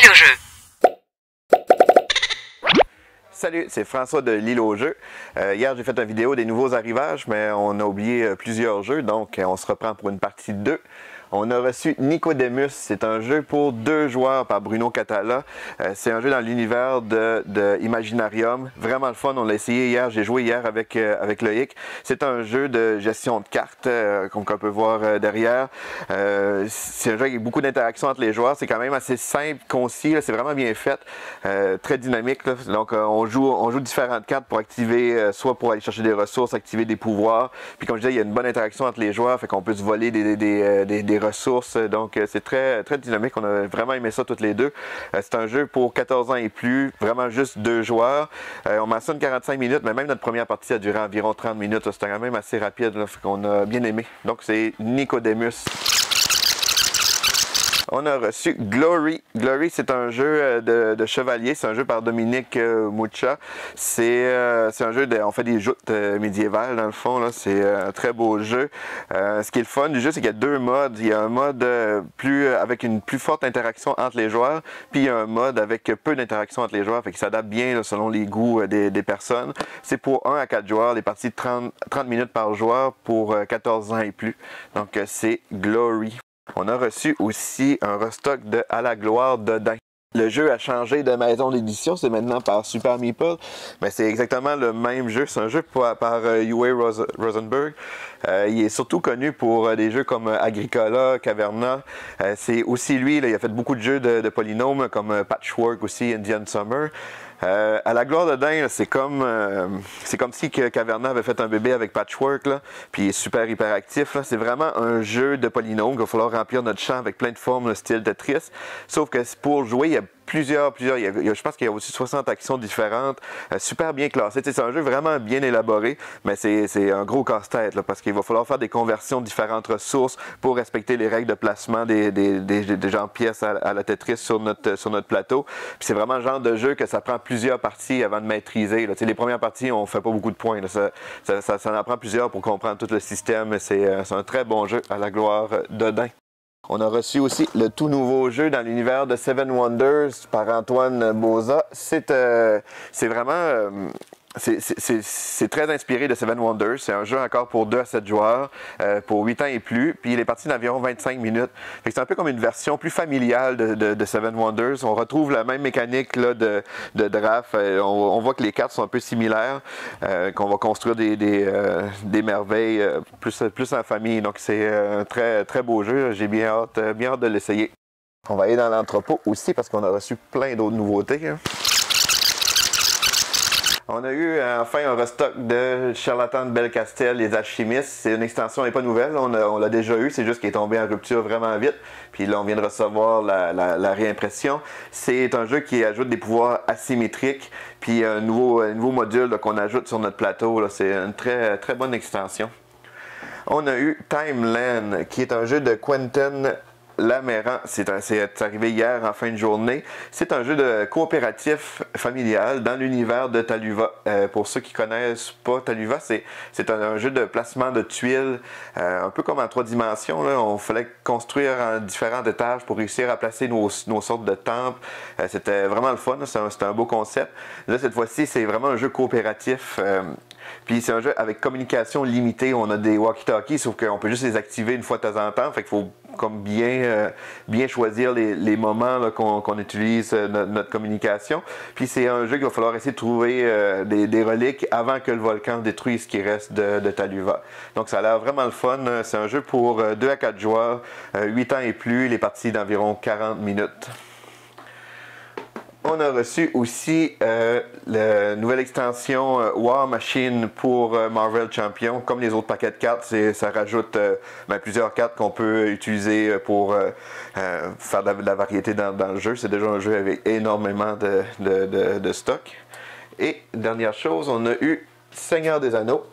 au jeu. Salut, c'est François de l'Île au jeu. Hier, j'ai fait une vidéo des nouveaux arrivages, mais on a oublié plusieurs jeux, donc on se reprend pour une partie 2. On a reçu Nicodemus, c'est un jeu pour 2 joueurs par Bruno Catala. C'est un jeu dans l'univers de Imaginarium. Vraiment le fun, on l'a essayé hier, j'ai joué hier avec Loïc. C'est un jeu de gestion de cartes, comme on peut voir derrière. C'est un jeu avec beaucoup d'interactions entre les joueurs. C'est quand même assez simple, concis, c'est vraiment bien fait, très dynamique. Là. Donc on joue différentes cartes pour activer, soit pour aller chercher des ressources, activer des pouvoirs. Puis comme je disais, il y a une bonne interaction entre les joueurs, fait qu'on peut se voler des ressources, donc c'est très dynamique, on a vraiment aimé ça toutes les deux. C'est un jeu pour 14 ans et plus, vraiment juste 2 joueurs. On mentionne 45 minutes, mais même notre première partie a duré environ 30 minutes, c'était quand même assez rapide, là, fait qu'on a bien aimé. Donc c'est Nicodemus. On a reçu Glory. Glory, c'est un jeu de chevalier. C'est un jeu par Dominique Mucha. C'est un jeu on fait des joutes médiévales dans le fond. C'est un très beau jeu. Ce qui est le fun du jeu, c'est qu'il y a 2 modes. Il y a un mode avec une plus forte interaction entre les joueurs, puis il y a un mode avec peu d'interaction entre les joueurs, fait qu'il s'adapte bien là, selon les goûts des personnes. C'est pour 1 à 4 joueurs, des parties de 30 minutes par joueur pour 14 ans et plus. Donc c'est Glory. On a reçu aussi un restock de À la gloire d'Odin. Le jeu a changé de maison d'édition, c'est maintenant par Super Meeple, mais c'est exactement le même jeu. C'est un jeu par Uwe Rosenberg. Il est surtout connu pour des jeux comme Agricola, Caverna. C'est aussi lui, là, il a fait beaucoup de jeux de polynômes comme Patchwork aussi, Indian Summer. À la gloire d'Odin, c'est comme si Caverna avait fait un bébé avec Patchwork, là, puis il est super hyperactif. C'est vraiment un jeu de polynômes qu'il va falloir remplir notre champ avec plein de formes, style Tetris. Sauf que pour jouer, il y a plusieurs, je pense qu'il y a aussi 60 actions différentes, super bien classées. C'est un jeu vraiment bien élaboré, mais c'est un gros casse-tête là, parce qu'il va falloir faire des conversions de différentes ressources pour respecter les règles de placement des genres de pièces à la Tetris sur notre plateau. Puis c'est vraiment le genre de jeu que ça prend plusieurs parties avant de maîtriser. Là. Les premières parties, on fait pas beaucoup de points. Là. Ça en prend plusieurs pour comprendre tout le système. C'est un très bon jeu à la gloire d'Odin. On a reçu aussi le tout nouveau jeu dans l'univers de Seven Wonders par Antoine Boza. C'est vraiment... C'est très inspiré de Seven Wonders. C'est un jeu encore pour 2 à 7 joueurs, pour 8 ans et plus. Puis il est parti d'environ 25 minutes. C'est un peu comme une version plus familiale de Seven Wonders. On retrouve la même mécanique là, de draft. On voit que les cartes sont un peu similaires, qu'on va construire des merveilles plus en famille. Donc c'est un très beau jeu. J'ai bien hâte de l'essayer. On va aller dans l'entrepôt aussi parce qu'on a reçu plein d'autres nouveautés. Hein. On a eu enfin un restock de Charlatan de Belcastel, les alchimistes. C'est une extension, elle n'est pas nouvelle, on l'a déjà eu, c'est juste qu'il est tombé en rupture vraiment vite. Puis là, on vient de recevoir la réimpression. C'est un jeu qui ajoute des pouvoirs asymétriques, puis un nouveau module qu'on ajoute sur notre plateau. C'est une très bonne extension. On a eu Timeland, qui est un jeu de Quentin Laméran. C'est arrivé hier en fin de journée. C'est un jeu de coopératif familial dans l'univers de Taluva. Pour ceux qui connaissent pas Taluva, c'est un jeu de placement de tuiles, un peu comme en 3 dimensions. Là. On fallait construire en différents étages pour réussir à placer nos sortes de temples. C'était vraiment le fun. C'était un beau concept. Là, cette fois-ci, c'est vraiment un jeu coopératif. Puis c'est un jeu avec communication limitée. On a des walkie-talkies, sauf qu'on peut juste les activer une fois de temps en temps. Fait qu'il faut comme bien choisir les moments qu'on utilise notre communication. Puis c'est un jeu qu'il va falloir essayer de trouver des reliques avant que le volcan détruise ce qui reste de Taluva. Donc ça a l'air vraiment le fun. C'est un jeu pour 2 à 4 joueurs, 8 ans et plus, les parties d'environ 40 minutes. On a reçu aussi la nouvelle extension War Machine pour Marvel Champion. Comme les autres paquets de cartes, ça rajoute plusieurs cartes qu'on peut utiliser pour faire de la variété dans le jeu. C'est déjà un jeu avec énormément de stock. Et dernière chose, on a eu Seigneur des Anneaux.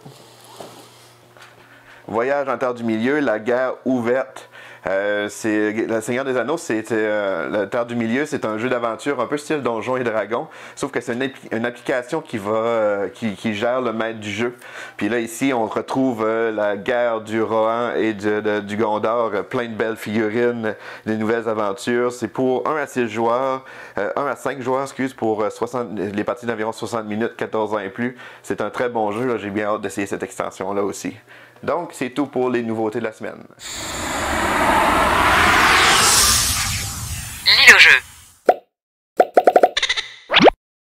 Voyage en Terre du Milieu, la guerre ouverte. C'est Le Seigneur des Anneaux, c'est la Terre du Milieu, c'est un jeu d'aventure un peu style Donjons et Dragons, sauf que c'est une application qui gère le maître du jeu. Puis là, ici, on retrouve la guerre du Rohan et du Gondor, plein de belles figurines, des nouvelles aventures. C'est pour 1 à 6 joueurs, 1 à 5 joueurs, pour les parties d'environ 60 minutes, 14 ans et plus. C'est un très bon jeu, j'ai bien hâte d'essayer cette extension-là aussi. Donc, c'est tout pour les nouveautés de la semaine. Lis le jeu.